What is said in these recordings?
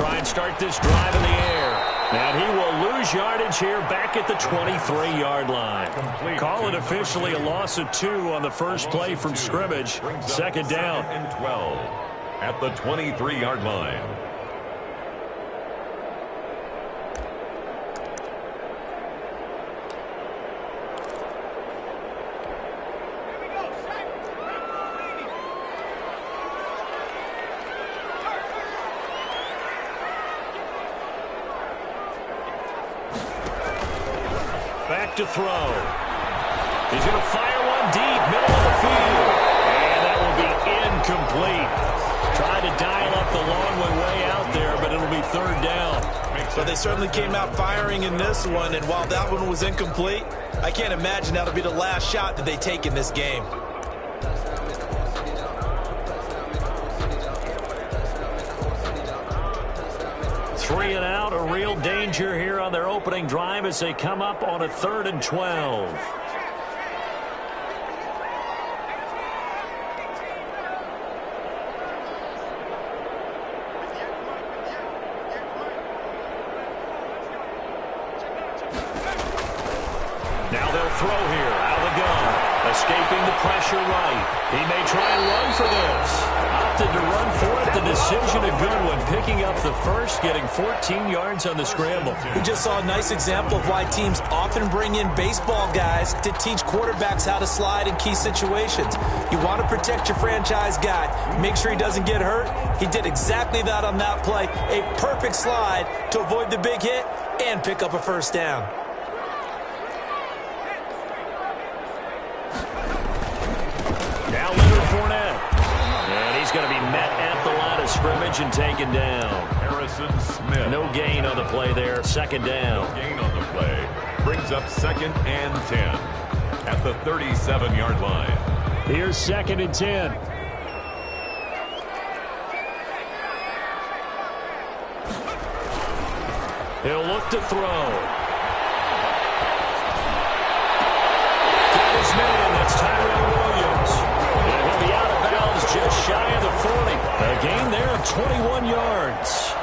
try and start this drive in the air. And he will lose yardage here back at the 23-yard line. Call it officially a loss of 2 on the first play from scrimmage. Second down. And 12 at the 23-yard line. Back to throw. He's going to fire one deep, middle of the field. And that will be incomplete. Tried to dial up the long one way out there, but it'll be third down. So they certainly came out firing in this one, and while that one was incomplete, I can't imagine that'll be the last shot that they take in this game. Three and out, a real danger here on their opening drive as they come up on a 3rd and 12. Now they'll throw here, out of the gun, escaping the pressure right. He may try and run for this. Opted to run for it. The decision a good one. Picking up the first, getting 14 yards on the scramble. We just saw a nice example of why teams often bring in baseball guys to teach quarterbacks how to slide in key situations. You want to protect your franchise guy. Make sure he doesn't get hurt. He did exactly that on that play. A perfect slide to avoid the big hit and pick up a first down. Now Leonard Fournette. And he's going to be met at the line of scrimmage and taken down. Harrison Smith. No gain on the play there. Second down. No gain on the play. Brings up 2nd and 10 at the 37-yard line. Here's 2nd and 10. He'll look to throw. Got his man. That's Tyrell Williams. And he'll be out of bounds just shy of the 40. A gain there of 21 yards.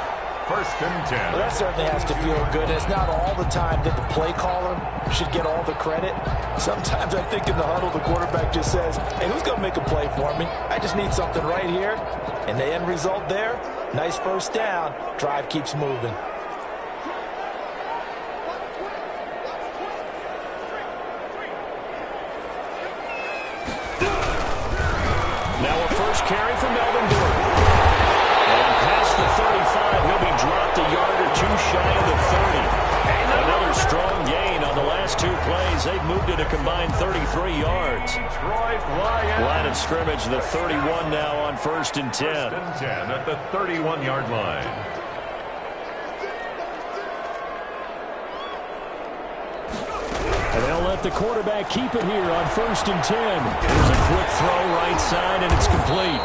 1st and 10. Well, that certainly has to feel good. It's not all the time that the play caller should get all the credit. Sometimes I think in the huddle, the quarterback just says, hey, who's going to make a play for me? I just need something right here. And the end result there, nice first down. Drive keeps moving. Now a first carry for Melvin Gordon. And past the 35, he'll be dropped a yard or 2 shy of the 30. Another strong gain on the last 2 plays. They've moved it a combined 33 yards. Line of scrimmage, the 31 now on 1st and 10. 1st and 10 at the 31-yard line. And they'll let the quarterback keep it here on 1st and 10. Here's a quick throw right side, and it's complete.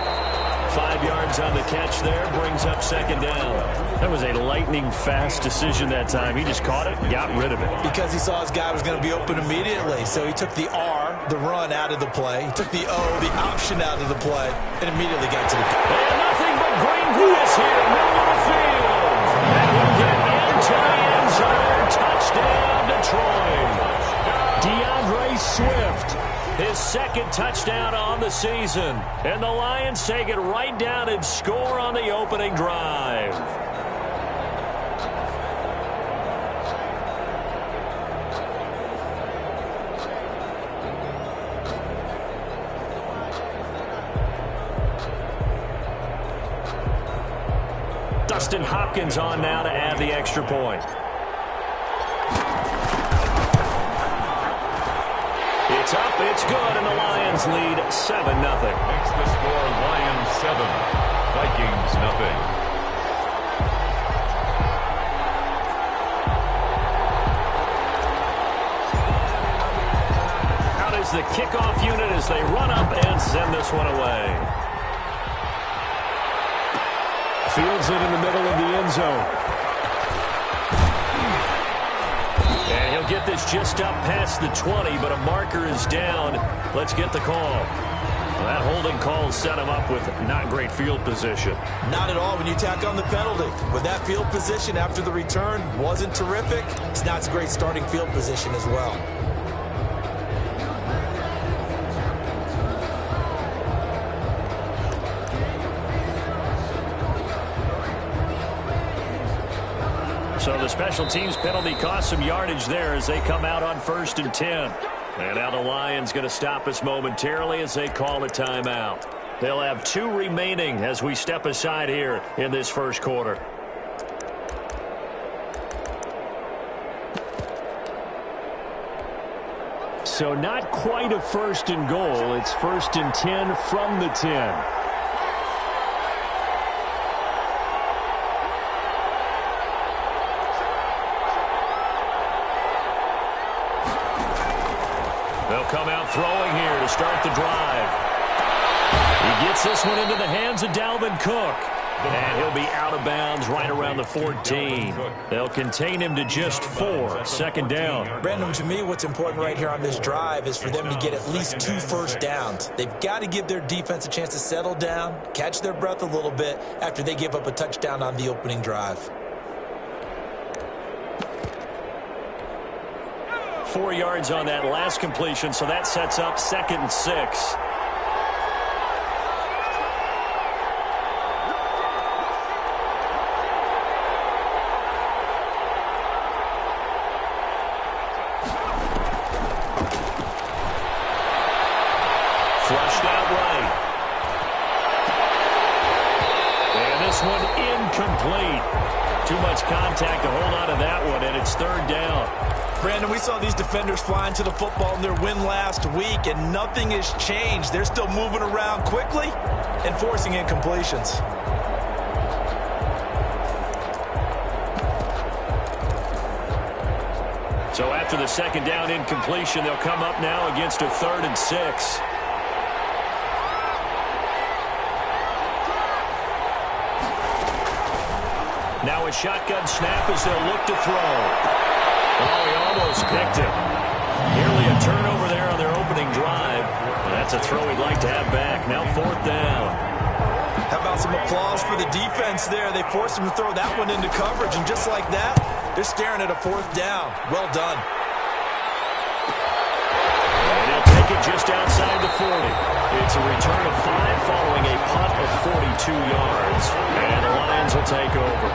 5 yards on the catch there, brings up 2nd down. That was a lightning-fast decision that time. He just caught it and got rid of it. Because he saw his guy was going to be open immediately. So he took the R, the run, out of the play. He took the O, the option, out of the play, and immediately got to the play. And nothing but green grass here, middle of the field. And he'll get into the end zone. Touchdown, Detroit. DeAndre Swift, his 2nd touchdown on the season. And the Lions take it right down and score on the opening drive. Dustin Hopkins on now to add the extra point. It's up, it's good, and the Lions lead 7-0. Makes the score Lions 7, Vikings nothing. Out is the kickoff unit as they run up and send this one away. Fields it in the middle of the end zone. And he'll get this just up past the 20, but a marker is down. Let's get the call. That holding call set him up with not great field position. Not at all when you tack on the penalty. With that field position after the return wasn't terrific, it's not a great starting field position as well. So the special teams penalty cost some yardage there as they come out on 1st and 10. And now the Lions going to stop us momentarily as they call a timeout. They'll have 2 remaining as we step aside here in this first quarter. So not quite a 1st and goal. It's 1st and 10 from the 10. They'll come out throwing here to start the drive. He gets this one into the hands of Dalvin Cook. And he'll be out of bounds right around the 14. They'll contain him to just 4. 2nd down. Brandon, to me, what's important right here on this drive is for them to get at least 2 first downs. They've got to give their defense a chance to settle down, catch their breath a little bit after they give up a touchdown on the opening drive. 4 yards on that last completion, so that sets up 2nd and 6. Flushed out right. And this one incomplete. Too much contact to hold on to that one, and it's 3rd down. Brandon, we saw these defenders flying to the football in their win last week, and nothing has changed. They're still moving around quickly and forcing incompletions. So after the 2nd down incompletion, they'll come up now against a 3rd and 6. Now a shotgun snap as they'll look to throw. Oh, he almost picked it. Nearly a turnover there on their opening drive. That's a throw he'd like to have back. Now 4th down. How about some applause for the defense there? They forced him to throw that one into coverage, and just like that, they're staring at a 4th down. Well done. And he'll take it just outside the 40. It's a return of 5 following a punt of 42 yards. And the Lions will take over.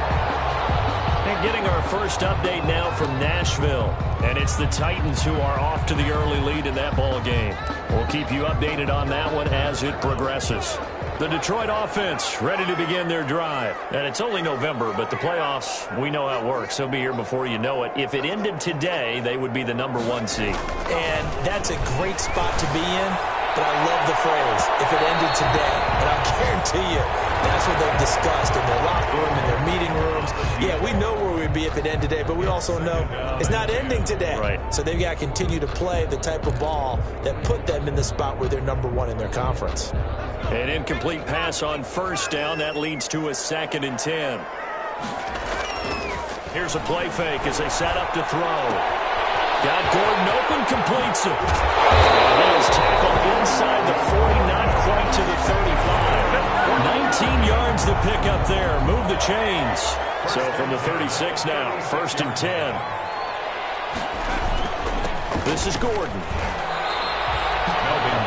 And getting our first update now from Nashville. And it's the Titans who are off to the early lead in that ball game. We'll keep you updated on that one as it progresses. The Detroit offense ready to begin their drive. And it's only November, but the playoffs, we know how it works. They'll be here before you know it. If it ended today, they would be the #1 seed. And that's a great spot to be in. But I love the phrase, if it ended today. And I'll guarantee you, that's what they've discussed in their locker room, in their meeting rooms. Yeah, we know where we'd be if it ended today, but we also know it's not ending today. Right. So they've got to continue to play the type of ball that put them in the spot where they're #1 in their conference. An incomplete pass on 1st down. That leads to a 2nd and 10. Here's a play fake as they set up to throw. Got Gordon open, completes it. And he is tackled inside the 40, not quite to the 35. 19 yards the pick up there. Move the chains. So from the 36 now, 1st and 10. This is Gordon.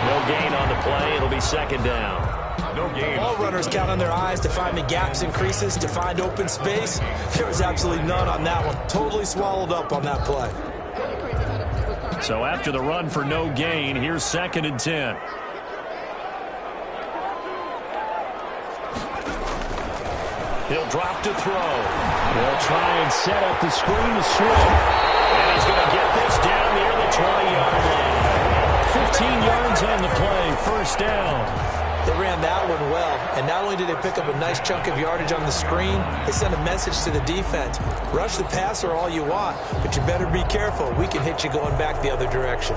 No gain on the play. It'll be 2nd down. No gain. Ball runners count on their eyes to find the gaps and creases, to find open space. There was absolutely none on that one. Totally swallowed up on that play. So after the run for no gain, here's 2nd and 10. He'll drop to throw. They'll try and set up the screen to Swift. And he's going to get this down near the 20-yard line. 15 yards on the play, 1st down. They ran that one well, and not only did they pick up a nice chunk of yardage on the screen, they sent a message to the defense. Rush the passer all you want, but you better be careful. We can hit you going back the other direction.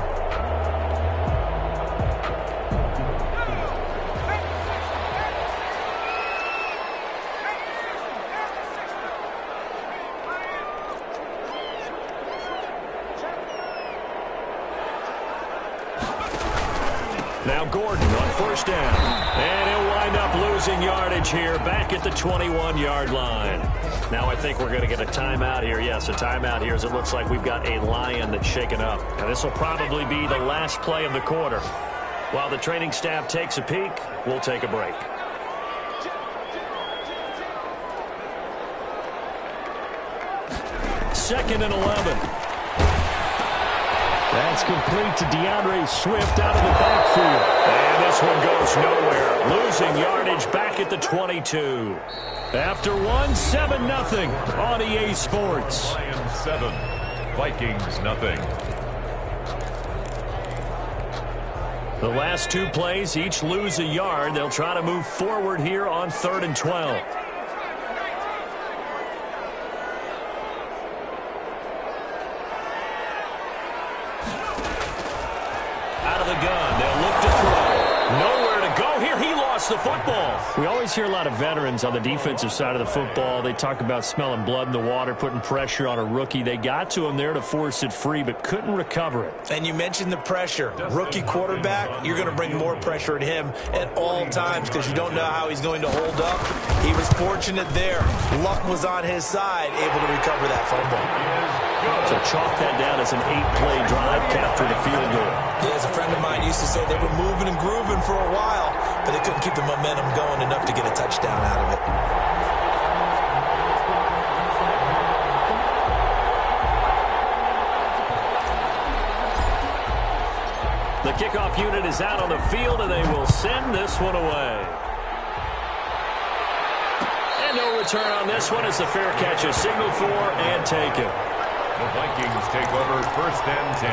Now Gordon on first down. And he'll wind up losing yardage here back at the 21-yard line. Now I think we're going to get a timeout here. Yes, a timeout here as it looks like we've got a Lion that's shaken up. And this will probably be the last play of the quarter. While the training staff takes a peek, we'll take a break. Second and 11. That's complete to DeAndre Swift out of the backfield. And this one goes nowhere. Losing yardage back at the 22. After 7-0 on EA Sports. Lions 7, Vikings nothing. The last two plays each lose a yard. They'll try to move forward here on 3rd and 12. The gun. They'll look to throw. Nowhere to go here. He lost the football. We always hear a lot of veterans on the defensive side of the football. They talk about smelling blood in the water, putting pressure on a rookie. They got to him there to force it free, but couldn't recover it. And you mentioned the pressure. Rookie quarterback, you're going to bring more pressure at him at all times because you don't know how he's going to hold up. He was fortunate there. Luck was on his side, able to recover that fumble. So chalk that down as an 8-play drive, captured a field goal. Yeah, as a friend of mine used to say, they were moving and grooving for a while, but they couldn't keep the momentum going enough to get a touchdown out of it. The kickoff unit is out on the field, and they will send this one away. And no return on this one as the fair catch is signaled for and taken. The Vikings take over 1st and 10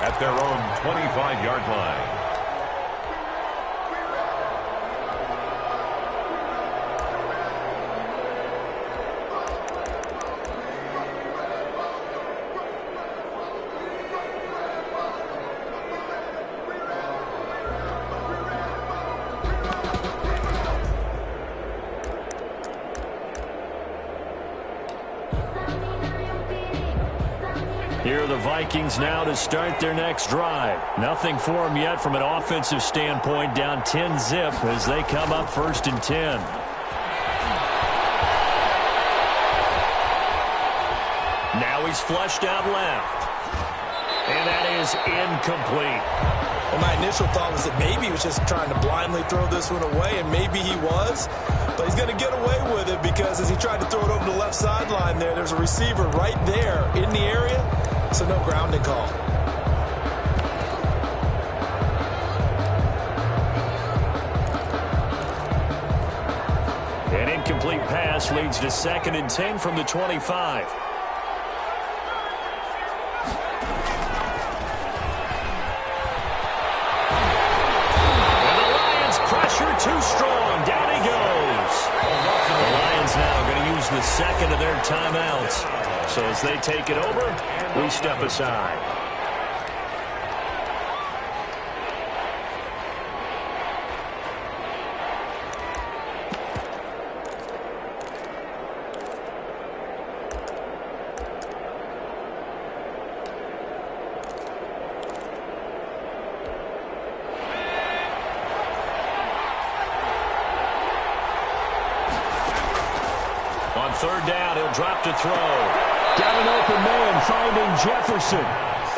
at their own 25-yard line. Here are the Vikings now to start their next drive. Nothing for them yet from an offensive standpoint, down 10-zip as they come up 1st and 10. Now he's flushed out left. And that is incomplete. Well, my initial thought was that maybe he was just trying to blindly throw this one away, and maybe he was. But he's going to get away with it because as he tried to throw it over the left sideline there's a receiver right there in the area, so no grounding call. An incomplete pass leads to 2nd and 10 from the 25. Too strong. Down he goes. The Lions now going to use the 2nd of their timeouts. So as they take it over, we step aside. On 3rd down, he'll drop to throw. Got an open man finding Jefferson.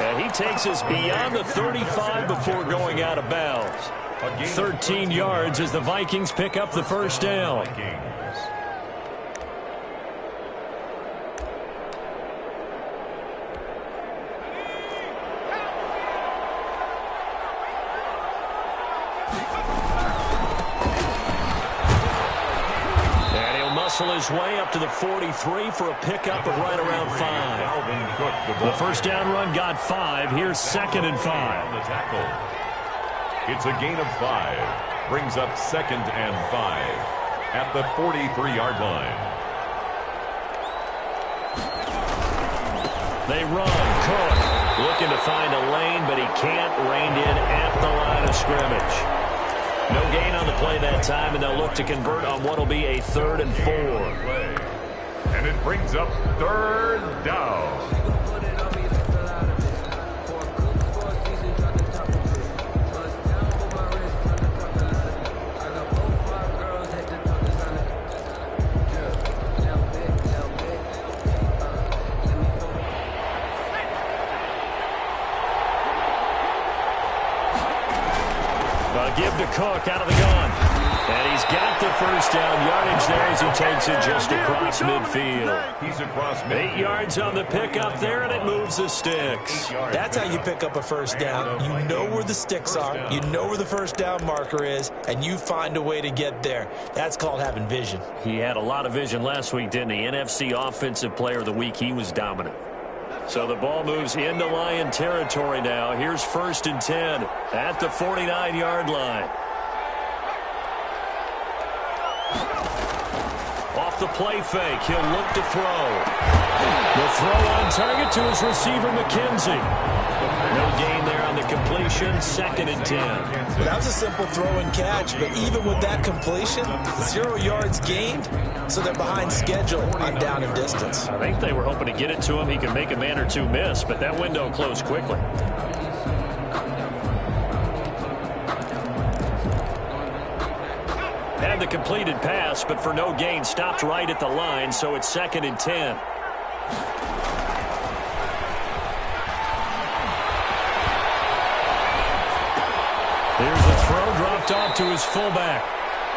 And he takes us beyond the 35 before going out of bounds. 13 yards as the Vikings pick up the 1st down. His way up to the 43 for a pickup of right around 5. The 1st down run got 5. Here's 2nd and 5. The tackle. It's a gain of 5. Brings up 2nd and 5 at the 43-yard line. They run. Cook looking to find a lane, but he can't. Reined in at the line of scrimmage. No gain on the play that time, and they'll look to convert on what will be a 3rd and 4. And it brings up 3rd down. Give to Cook out of the gun. And he's got the first down yardage there as he takes it just across midfield. He's across midfield. 8 yards on the pickup there, and it moves the sticks. That's how you pick up a first down. You know where the sticks are. You know where the first down marker is, and you find a way to get there. That's called having vision. He had a lot of vision last week, didn't he? NFC Offensive Player of the Week. He was dominant. So the ball moves into Lion territory now. Here's 1st and 10 at the 49-yard line. Off the play fake, he'll look to throw. The throw on target to his receiver, McKenzie. No gain there on the completion, 2nd and 10. Well, that was a simple throw and catch, but even with that completion, 0 yards gained, so they're behind schedule on down and distance. I think they were hoping to get it to him. He could make a man or two miss, but that window closed quickly. Had the completed pass, but for no gain, stopped right at the line, so it's 2nd and 10. Here's a throw dropped off to his fullback.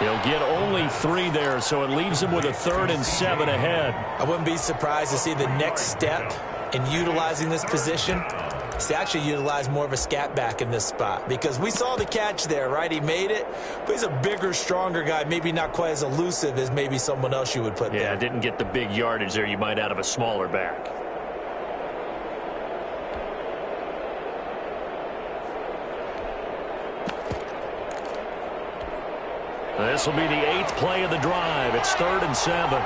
He'll get only 3 there, so it leaves him with a 3rd and 7 ahead. I wouldn't be surprised to see the next step in utilizing this position is to actually utilize more of a scat back in this spot, because we saw the catch there, right? He made it, but he's a bigger, stronger guy, maybe not quite as elusive as maybe someone else you would put there. Yeah, didn't get the big yardage there you might out of a smaller back. This will be the 8th play of the drive. It's 3rd and 7.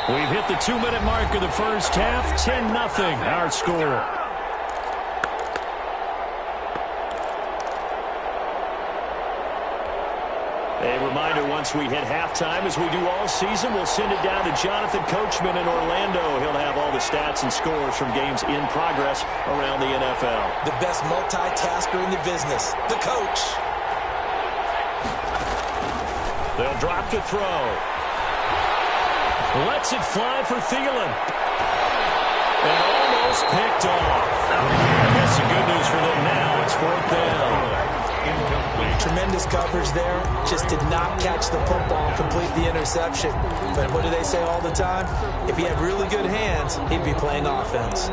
We've hit the 2-minute mark of the first half. 10-0 our score. A reminder, once we hit halftime, as we do all season, we'll send it down to Jonathan Coachman in Orlando. He'll have all the stats and scores from games in progress around the NFL. The best multitasker in the business, the coach. They'll drop to throw. Lets it fly for Thielen. And almost picked off. I guess the good news for them now, it's 4th down. Incomplete. Tremendous coverage there. Just did not catch the football and complete the interception. But what do they say all the time? If he had really good hands, he'd be playing offense.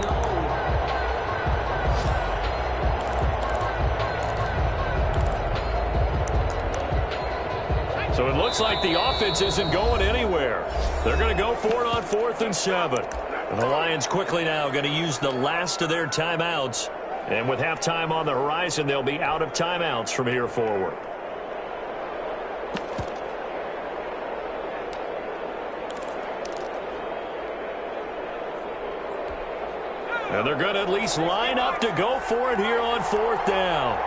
So it looks like the offense isn't going anywhere. They're going to go for it on 4th and 7. And the Lions quickly now going to use the last of their timeouts. And with halftime on the horizon, they'll be out of timeouts from here forward. And they're going to at least line up to go for it here on 4th down.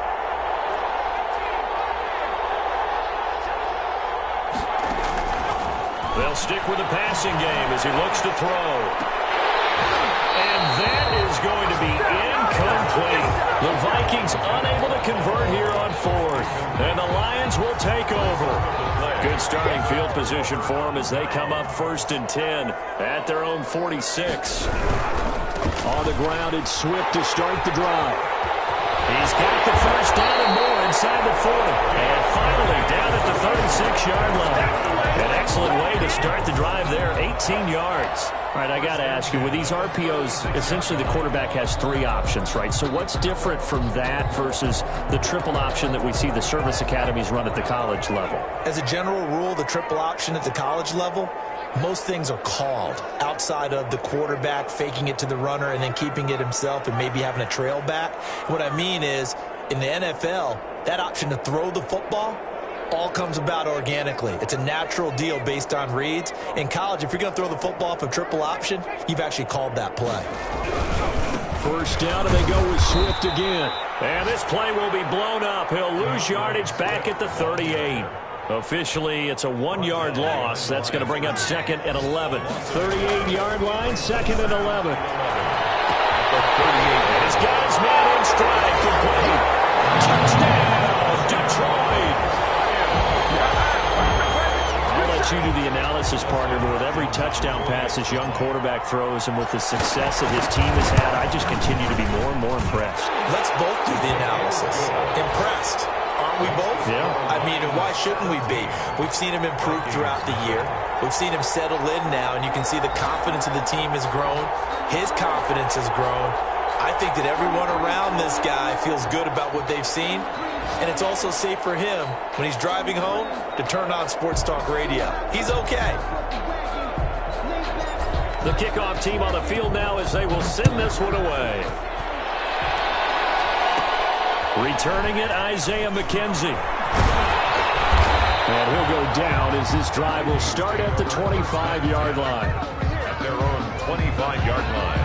They'll stick with the passing game as he looks to throw. And that is going to be incomplete. The Vikings unable to convert here on 4th. And the Lions will take over. Good starting field position for them as they come up 1st and 10 at their own 46. On the ground, it's Swift to start the drive. He's got the first down and more inside the 40. And finally down at the 36-yard line. An excellent way to start the drive there, 18 yards. All right, I got to ask you, with these RPOs, essentially the quarterback has 3 options, right? So what's different from that versus the triple option that we see the service academies run at the college level? As a general rule, the triple option at the college level, most things are called outside of the quarterback faking it to the runner and then keeping it himself and maybe having a trail back. What I mean is, in the NFL, that option to throw the football all comes about organically. It's a natural deal based on reads. In college, if you're going to throw the football off a triple option, you've actually called that play. First down, and they go with Swift again. And this play will be blown up. He'll lose yardage back at the 38. Officially, it's a 1-yard loss. That's going to bring up 2nd and 11. 38-yard line, 2nd and 11. And he's got his man in stride, complete. Touchdown, Detroit. you to the analysis, partner, but with every touchdown pass this young quarterback throws and with the success that his team has had, I just continue to be more and more impressed. Let's both do the analysis. Impressed. Aren't we both? Yeah. I mean, and why shouldn't we be? We've seen him improve throughout the year. We've seen him settle in now, and you can see the confidence of the team has grown. His confidence has grown. I think that everyone around this guy feels good about what they've seen, and it's also safe for him when he's driving home to turn on Sports Talk Radio. He's okay. The kickoff team on the field now as they will send this one away. Returning it, Isaiah McKenzie. And he'll go down as this drive will start at the 25-yard line. At their own 25-yard line.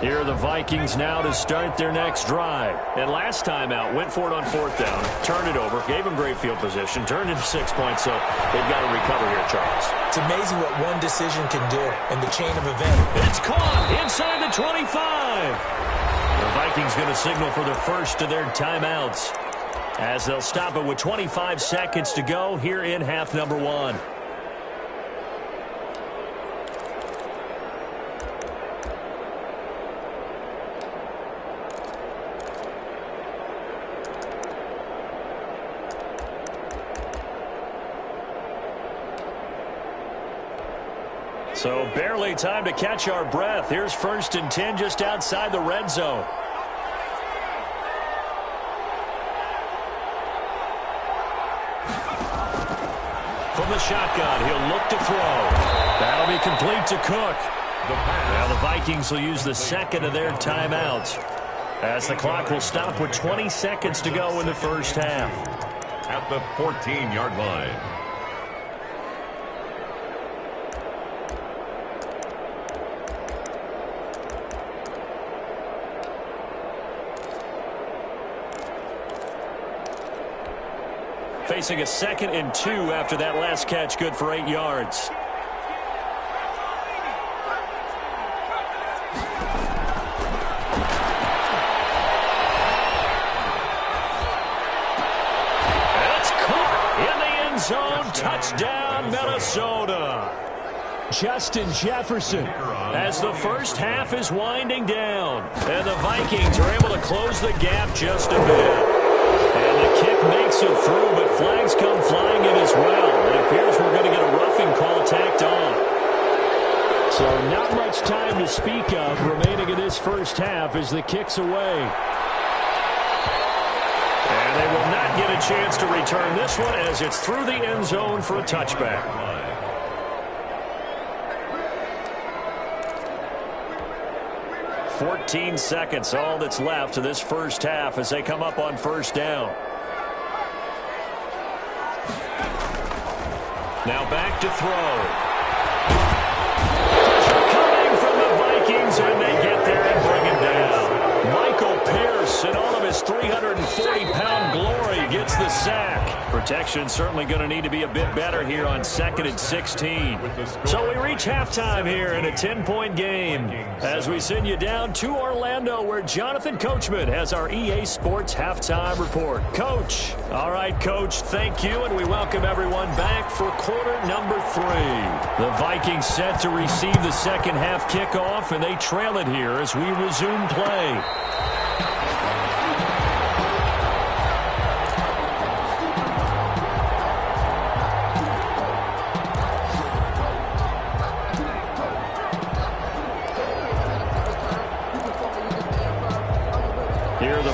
Here are the Vikings now to start their next drive. And last time out, went for it on fourth down, turned it over, gave them great field position, turned into 6 points, so they've got to recover here, Charles. It's amazing what one decision can do in the chain of events. It's caught inside the 25. The Vikings going to signal for the first of their timeouts as they'll stop it with 25 seconds to go here in half number one. So barely time to catch our breath. Here's 1st and 10 just outside the red zone. From the shotgun, he'll look to throw. That'll be complete to Cook. Now the Vikings will use the second of their timeouts as the clock will stop with 20 seconds to go in the first half. At the 14-yard line. Facing a 2nd and 2 after that last catch, good for 8 yards. That's caught in the end zone. Touchdown, Minnesota. Justin Jefferson as the first half is winding down. And the Vikings are able to close the gap just a bit. And the kick makes it through, but flags come flying in as well. It appears we're going to get a roughing call tacked on. So not much time to speak of remaining in this first half as the kick's away. And they will not get a chance to return this one as it's through the end zone for a touchback. 14 seconds, all that's left of this first half as they come up on first down. Now back to throw. Pressure coming from the Vikings, and they get there and bring him down. Michael Pierce, in all of his 340-pound glory, gets the sack. Protection certainly going to need to be a bit better here on 2nd and 16. So we reach halftime here in a 10-point game as we send you down to Orlando where Jonathan Coachman has our EA Sports halftime report. Coach. All right, Coach, thank you, and we welcome everyone back for quarter number 3. The Vikings set to receive the second half kickoff, and they trail it here as we resume play.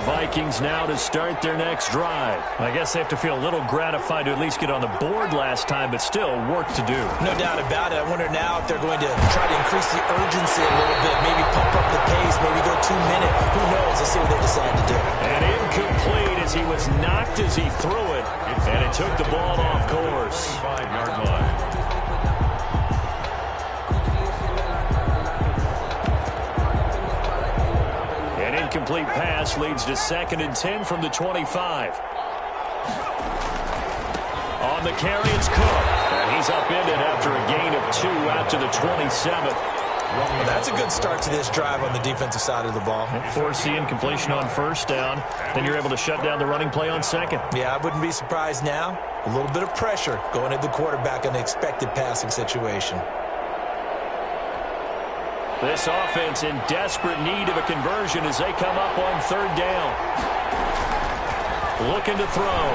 Vikings now to start their next drive. I guess they have to feel a little gratified to at least get on the board last time, but still work to do. No doubt about it. I wonder now if they're going to try to increase the urgency a little bit, maybe pump up the pace, maybe go 2-minute. Who knows? Let's see what they decide to do. And incomplete as he was knocked as he threw it, and it took the ball off course. 5-yard line. Incomplete pass leads to 2nd and 10 from the 25. On the carry, it's Cook. And he's upended after a gain of 2 out to the 27. Well, that's a good start to this drive on the defensive side of the ball. Force the incompletion on first down. Then you're able to shut down the running play on second. Yeah, I wouldn't be surprised now. A little bit of pressure going at the quarterback in the expected passing situation. This offense in desperate need of a conversion as they come up on third down. Looking to throw.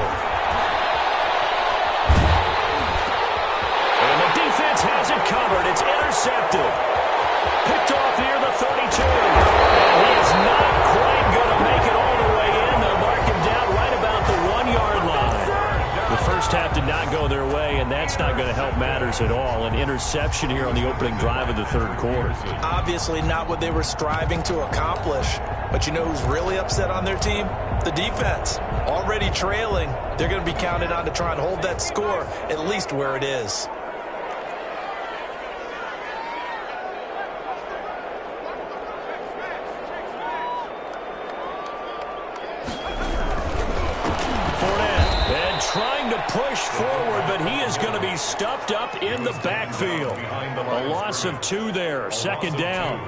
And the defense has it covered. It's intercepted. Picked off near the 32. And he is not quite going to make it all the way in. They'll mark him down right about the 1-yard line. The first half did not go their way, and that's not going to help matters at all. An interception here on the opening drive of the third quarter. Obviously not what they were striving to accomplish. But you know who's really upset on their team? The defense. Already trailing. They're going to be counted on to try and hold that score at least where it is. Trying to push forward, but he is going to be stuffed up in the backfield. A loss of 2 there, second down.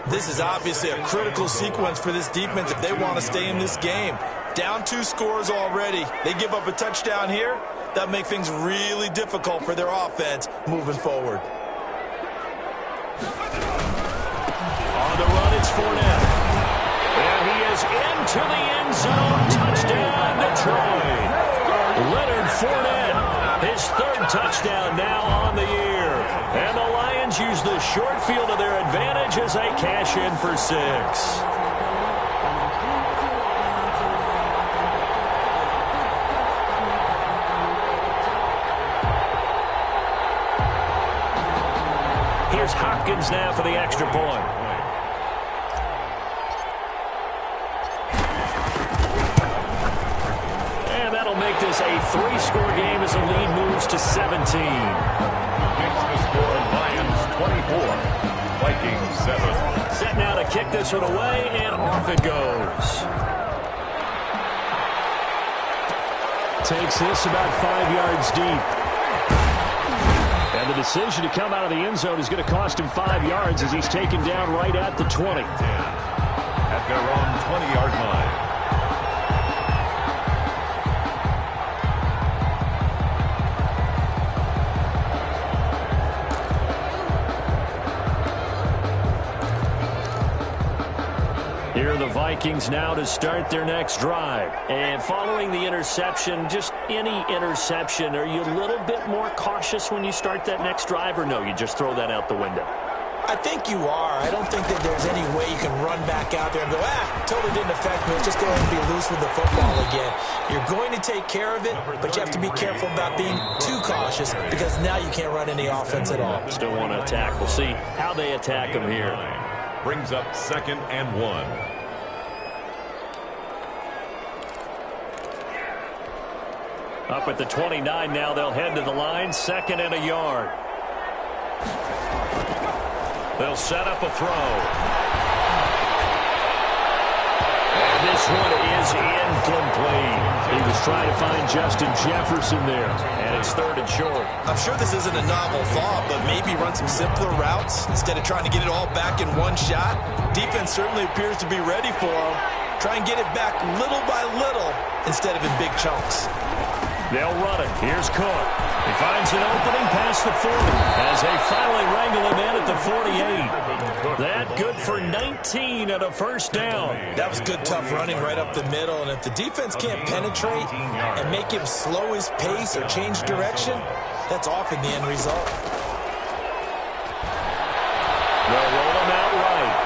This is obviously a critical sequence for this defense if they want to stay in this game. Down 2 scores already. They give up a touchdown here. That'll make things really difficult for their offense moving forward. On the run, it's Fournette. And he is into the end zone. Touchdown, Detroit. Leonard Fournette, his 3rd touchdown now on the year. And the Lions use the short field to their advantage as they cash in for 6. Here's Hopkins now for the extra point. Make this a 3-score game as the lead moves to 17. Makes the score Lions 24, Vikings 7. Set now to kick this one away, and off it goes. Takes this about 5 yards deep. And the decision to come out of the end zone is going to cost him 5 yards as he's taken down right at the 20. At their own 20-yard line. Here are the Vikings now to start their next drive. And following the interception, just any interception, are you a little bit more cautious when you start that next drive, or no, you just throw that out the window? I think you are. I don't think that there's any way you can run back out there and go, totally didn't affect me. Let's just go ahead and be loose with the football again. You're going to take care of it, but you have to be careful about being too cautious because now you can't run any offense at all. Still want to attack. We'll see how they attack him here. Brings up 2nd and 1. Up at the 29 now, they'll head to the line, 2nd and a yard. They'll set up a throw. And this one is incomplete. He was trying to find Justin Jefferson there, and it's 3rd and short. I'm sure this isn't a novel thought, but maybe run some simpler routes instead of trying to get it all back in one shot. Defense certainly appears to be ready for him. Try and get it back little by little instead of in big chunks. They'll run it. Here's Cook. He finds an opening past the 40 as they finally wrangle him in at the 48. That good for 19 and a first down. That was good, tough running right up the middle. And if the defense can't penetrate and make him slow his pace or change direction, that's often the end result. They'll roll him out right.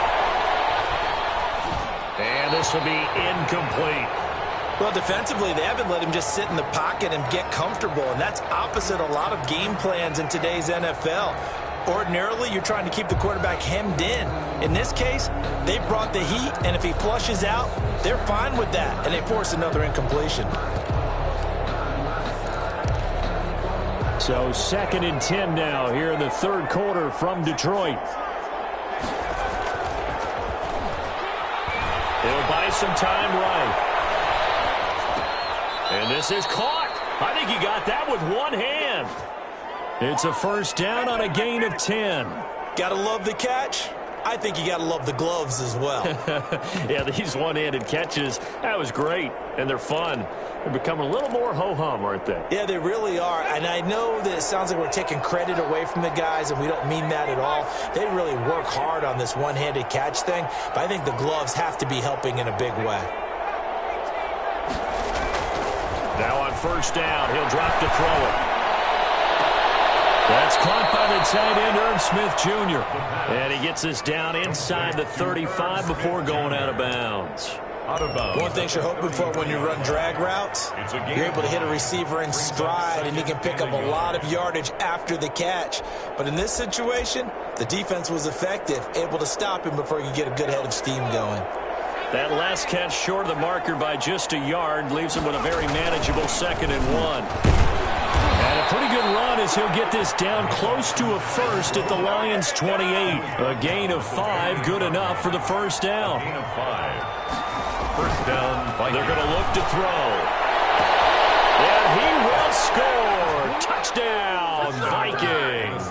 And this will be incomplete. Well, defensively, they haven't let him just sit in the pocket and get comfortable, and that's opposite a lot of game plans in today's NFL. Ordinarily, you're trying to keep the quarterback hemmed in. In this case, they brought the heat, and if he flushes out, they're fine with that, and they force another incompletion. So 2nd and 10 now here in the third quarter from Detroit. He'll buy some time right. And this is caught. I think he got that with one hand. It's a first down on a gain of 10. Gotta love the catch. I think you gotta love the gloves as well. Yeah, these one-handed catches, that was great, and they're fun. They're becoming a little more ho-hum, aren't they? Yeah, they really are, and I know that it sounds like we're taking credit away from the guys, and we don't mean that at all. They really work hard on this one-handed catch thing, but I think the gloves have to be helping in a big way. Now on first down, he'll drop to throw it. That's caught by the tight end, Irv Smith Jr. And he gets this down inside the 35 before going out of bounds. One thing you're hoping for when you run drag routes, you're able to hit a receiver in stride, and he can pick up a lot of yardage after the catch. But in this situation, the defense was effective, able to stop him before he could get a good head of steam going. That last catch short of the marker by just a yard leaves him with a very manageable 2nd and 1. And a pretty good run as he'll get this down close to a first at the Lions' 28. A gain of 5, good enough for the first down. Gain of 5. First down, Vikings. They're going to look to throw. And he will score. Touchdown, Vikings.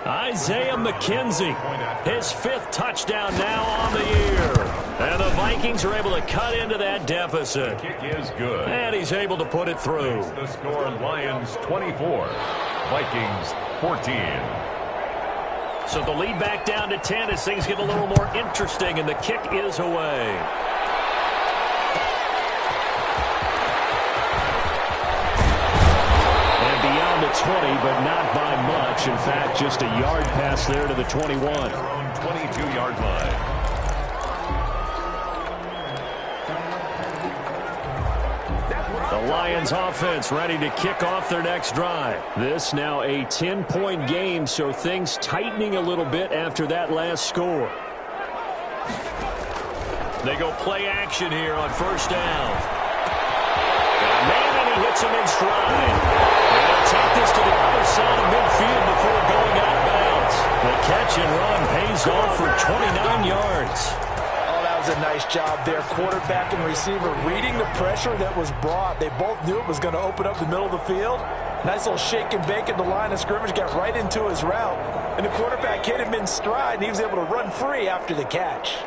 Isaiah McKenzie, his 5th touchdown now on the year. And the Vikings are able to cut into that deficit. The kick is good. And he's able to put it through. The score, Lions 24, Vikings 14. So the lead back down to 10 as things get a little more interesting, and the kick is away. The 20, but not by much. In fact, just a yard pass there to the 21. Their own 22-yard line. The Lions offense ready to kick off their next drive. This now a 10-point game, so things tightening a little bit after that last score. They go play action here on first down. And he hits him in stride. Take this to the other side of midfield before going out of bounds. The catch and run pays off for 29 yards. Oh, that was a nice job there. Quarterback and receiver reading the pressure that was brought. They both knew it was going to open up the middle of the field. Nice little shake and bake at the line of scrimmage, got right into his route. And the quarterback hit him in stride, and he was able to run free after the catch.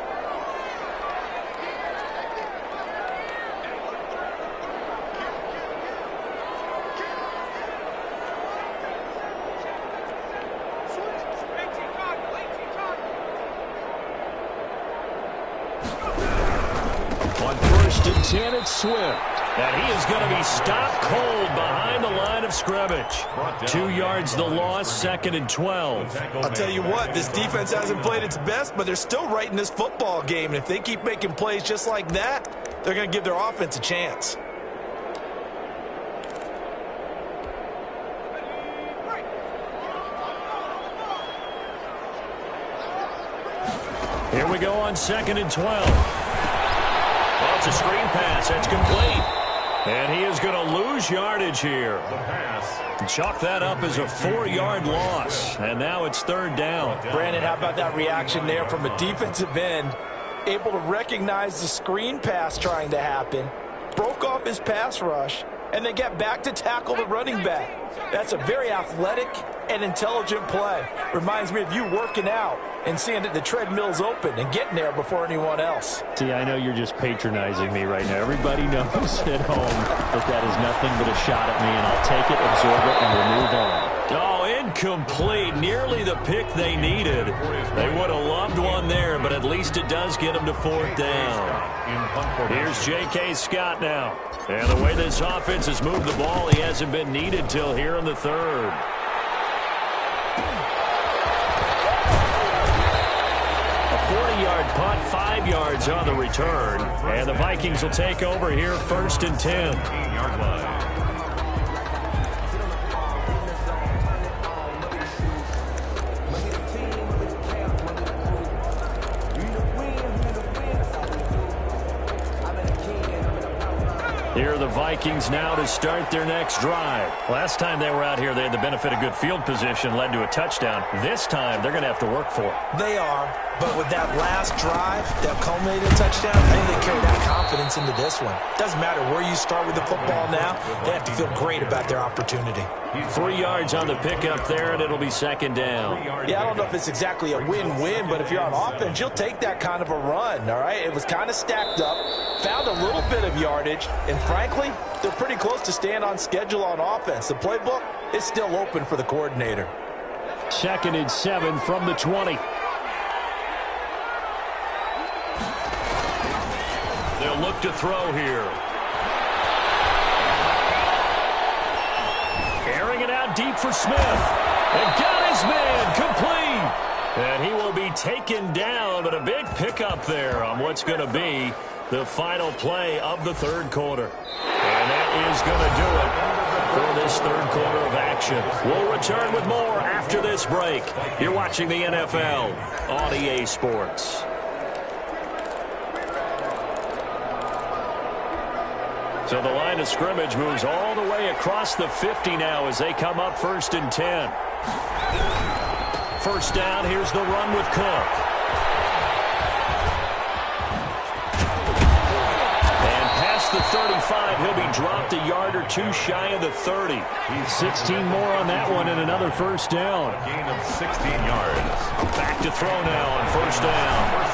First and 10, it's Swift. And he is going to be stopped cold behind the line of scrimmage. 2 yards the loss, 2nd and 12. I'll tell you what, this defense hasn't played its best, but they're still right in this football game. And if they keep making plays just like that, they're going to give their offense a chance. Here we go on 2nd and 12. Well, it's a screen pass. That's complete. And he is going to lose yardage here. The pass. Chalk that up as a 4-yard loss. And now it's 3rd down. Brandon, how about that reaction there from a defensive end? Able to recognize the screen pass trying to happen. Broke off his pass rush. And then get back to tackle the running back. That's a very athletic and intelligent play. Reminds me of you working out and seeing that the treadmill's open and getting there before anyone else. See, I know you're just patronizing me right now. Everybody knows at home that that is nothing but a shot at me, and I'll take it, absorb it, and we'll move on. Oh, incomplete. Nearly the pick they needed. They would have loved one there, but at least it does get them to 4th down. Here's J.K. Scott now. And the way this offense has moved the ball, he hasn't been needed till here in the 3rd. A 40-yard punt, 5 yards on the return. And the Vikings will take over here 1st and 10. 15-yard line. Here are the Vikings now to start their next drive. Last time they were out here, they had the benefit of good field position, led to a touchdown. This time, they're going to have to work for it. They are. But with that last drive, that culminated touchdown, I think they carry that confidence into this one. Doesn't matter where you start with the football now, they have to feel great about their opportunity. 3 yards on the pickup there, and it'll be second down. Yeah, I don't know if it's exactly a win-win, but if you're on offense, you'll take that kind of a run, all right? It was kind of stacked up, found a little bit of yardage, and frankly, they're pretty close to staying on schedule on offense. The playbook is still open for the coordinator. 2nd and 7 from the 20. They'll look to throw here. Airing it out deep for Smith. And got his man complete. And he will be taken down, but a big pickup there on what's going to be the final play of the third quarter. And that is going to do it for this third quarter of action. We'll return with more after this break. You're watching the NFL on EA Sports. So the line of scrimmage moves all the way across the 50 now as they come up 1st and 10. First down, here's the run with Cook. And past the 35, he'll be dropped a yard or two shy of the 30. 16 more on that one and another first down. A gain of 16 yards. Back to throw now on first down.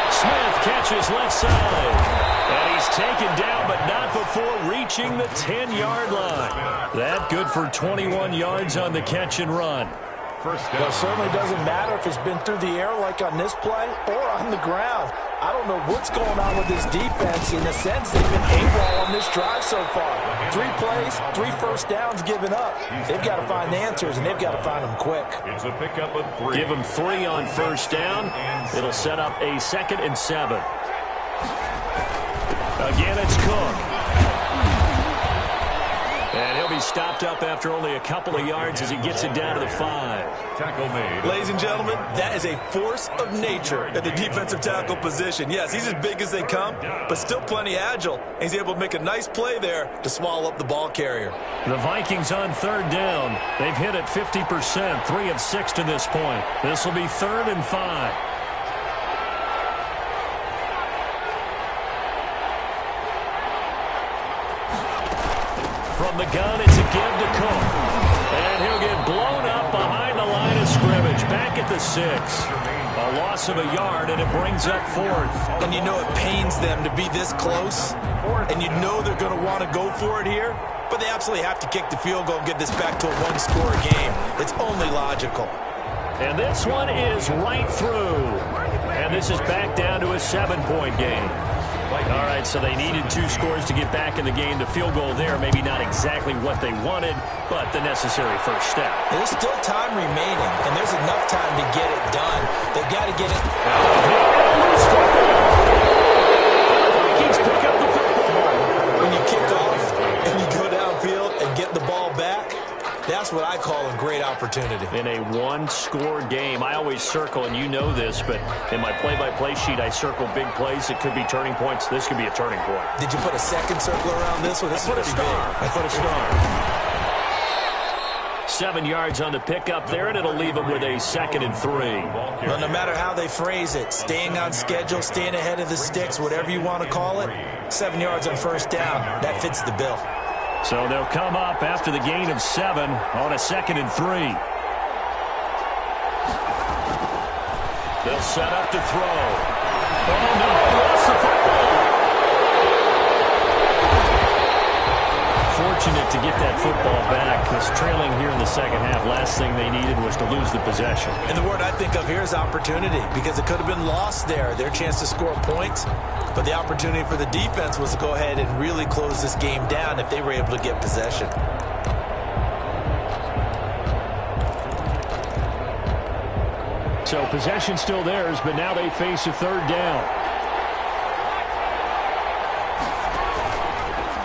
Smith catches left side. And he's taken down, but not before reaching the 10-yard line. That good for 21 yards on the catch and run. First down. Well, it certainly doesn't matter if it's been through the air like on this play or on the ground. I don't know what's going on with this defense. In a sense, they've been AWOL on this drive so far. 3 plays, 3 first downs given up. They've got to find answers, and they've got to find them quick. It's a pickup of 3. Give him 3 on first down. It'll set up a 2nd and 7. Again, it's Cook. And he'll be stopped up after only a couple of yards as he gets it down to the 5. Tackle made. Ladies and gentlemen, that is a force of nature at the defensive tackle position. Yes, he's as big as they come, but still plenty agile. And he's able to make a nice play there to swallow up the ball carrier. The Vikings on 3rd down. They've hit it 50%, 3 of 6 to this point. This will be 3rd and 5. From the gun, it's a give to Cook. And he'll get blown up behind the line of scrimmage. Back at the 6. A loss of a yard, and it brings up 4th. And you know it pains them to be this close. And you know they're going to want to go for it here. But they absolutely have to kick the field goal and get this back to a 1-score game. It's only logical. And this one is right through. And this is back down to a 7-point game. All right, so they needed 2 scores to get back in the game. The field goal there, maybe not exactly what they wanted, but the necessary first step. There's still time remaining, and there's enough time to get it done. They've got to get it. Vikings pick up the football. When you kick off and you go downfield and get the ball back, that's what I call a great opportunity. In a 1-score game, I always circle, and you know this, but in my play-by-play sheet, I circle big plays. It could be turning points. This could be a turning point. Did you put a second circle around this one? This I put a is star. big. I put a star. 7 yards on the pickup there, and it'll leave them with a 2nd and 3. Well, no matter how they phrase it, staying on schedule, staying ahead of the sticks, whatever you want to call it, 7 yards on first down, that fits the bill. So they'll come up after the gain of 7 on a 2nd and 3. They'll set up to throw. Oh, no, lost the football. Fortunate to get that football back, because trailing here in the second half, last thing they needed was to lose the possession. And the word I think of here is opportunity, because it could have been lost there, their chance to score points. But the opportunity for the defense was to go ahead and really close this game down if they were able to get possession. So possession still theirs, but now they face a 3rd down.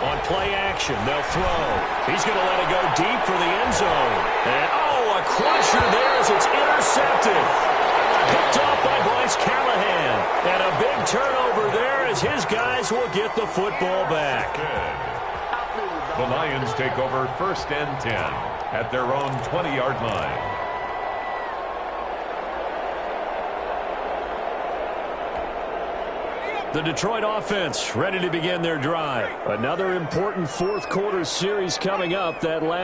On play action, they'll throw. He's going to let it go deep for the end zone. And, oh, a crusher there as it's intercepted. Picked off by Bryce Callahan. And a big turnover there as his guys will get the football back. The Lions take over 1st and 10 at their own 20-yard line. The Detroit offense ready to begin their drive. Another important fourth quarter series coming up. That last